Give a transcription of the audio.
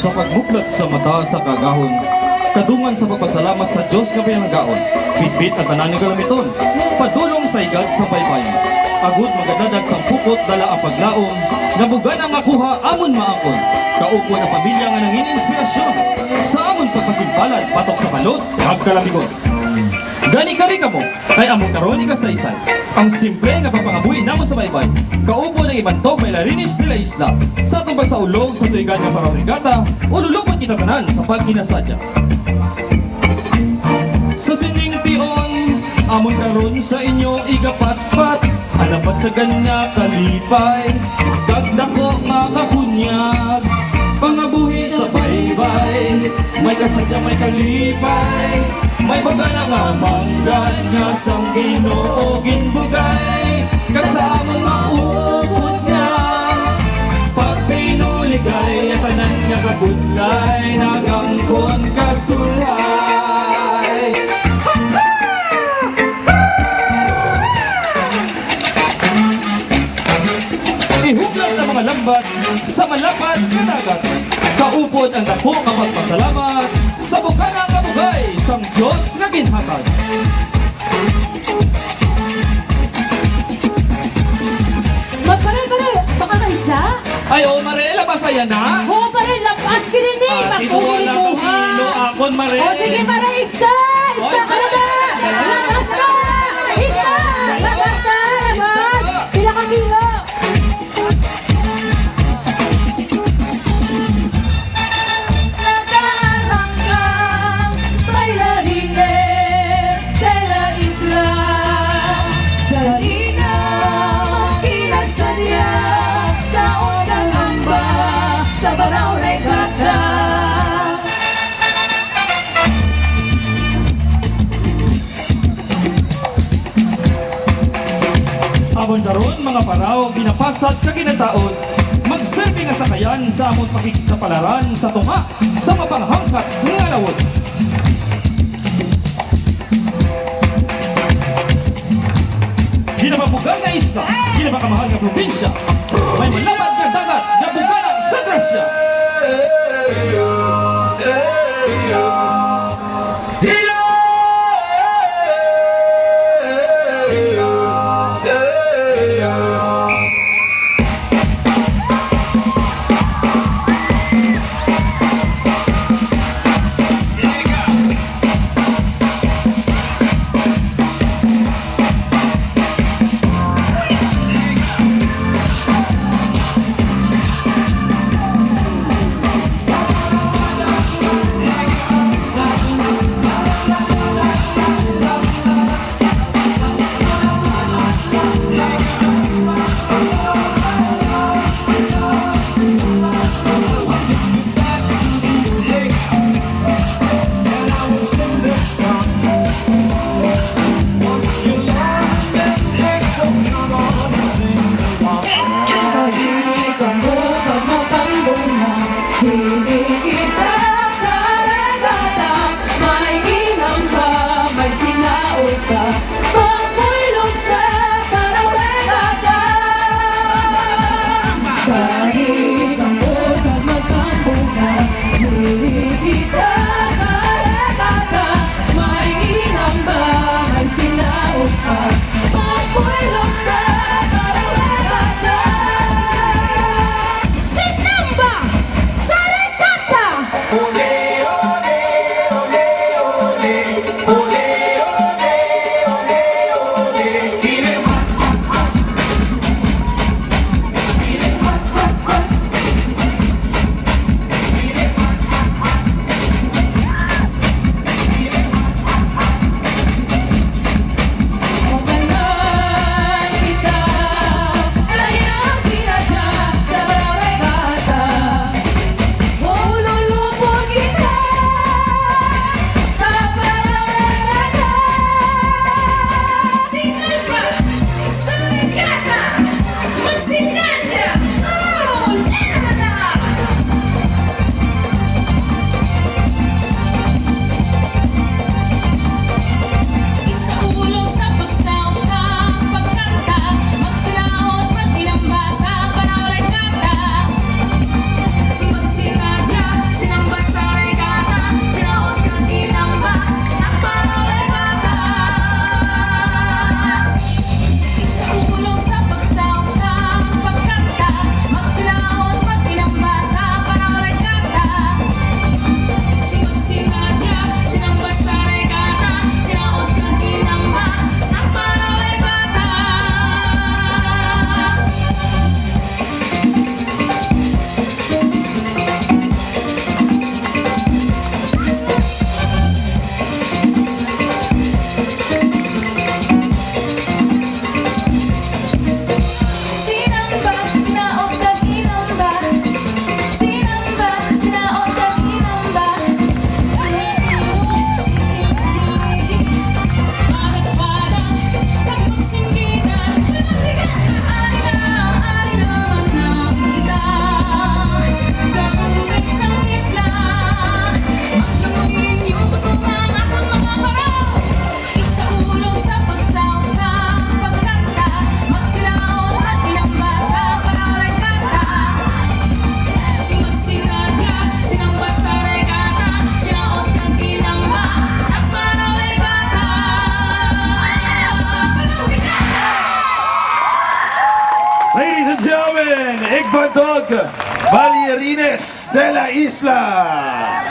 sa pagmuklat sa mata sa kagahon, kadungan sa pagpasalamat sa Diyos nga pinanggaon, bitbit ang tanan ng kalamiton, padulong sa igad sa baybayin, agud magadadag sang pukot dala ang paglaom, nabugan ang akuha amon maangkon, kaupo na pamilya nga nangin inspirasyon, sa amon pagpasimbalan patok sa balod, kag kalamigon. Gani kari ka mo, kay among karon ikasaysay. Ang simple nga papangabuhi namon sa baybay, kaupo ng ibantog may larinis nila isla, sa atong pagsaulog sa tuigan nga pararigata, ululupon kita tanan sa pagkinasadya. Sa siningtion, amon karon sa inyo igapatpat, anapat sa ganya kalipay, dagdako nga kabunyag, pangabuhi sa baybay, may kasadya may kalipay, may bagana nga manggan nga sang Ginoo ginbugay, kag sa amon maupod nga pagpinuligay, tanan nga kabudlay nagangkon kasulay. Ihuglat ang mga lambat sa malapad nga dagat, kaupod ang dako nga pagpasalamat sa bukana nga bugay sang Diyos nga ginhatag. Magparay, baka kaisla? Ay, o Marela, basaya na? Oo, paray, lapas ka din eh! Tinuwa lang kong kilo akon, Mare. O sige, paray, isda! Isda ka na ba? Lakas ka! Isda! Lakas ka! Lakas! Pila ka kilo? Nagahanggang bailarines de la isla, Carolina, kinasadya sa ondang amba, sa baraw regata. Amon daron mga paraw ginapasat sa ginataon, magserbi nga sakayan sa amon pakigsapalaran sa tunga sa mapanghangkat nga lawod. Ginapabugal na isla, ginapakamahal nga probinsya, may malapad nga dagat nga buganang sa grasya. Bandog Ballerines de la Isla.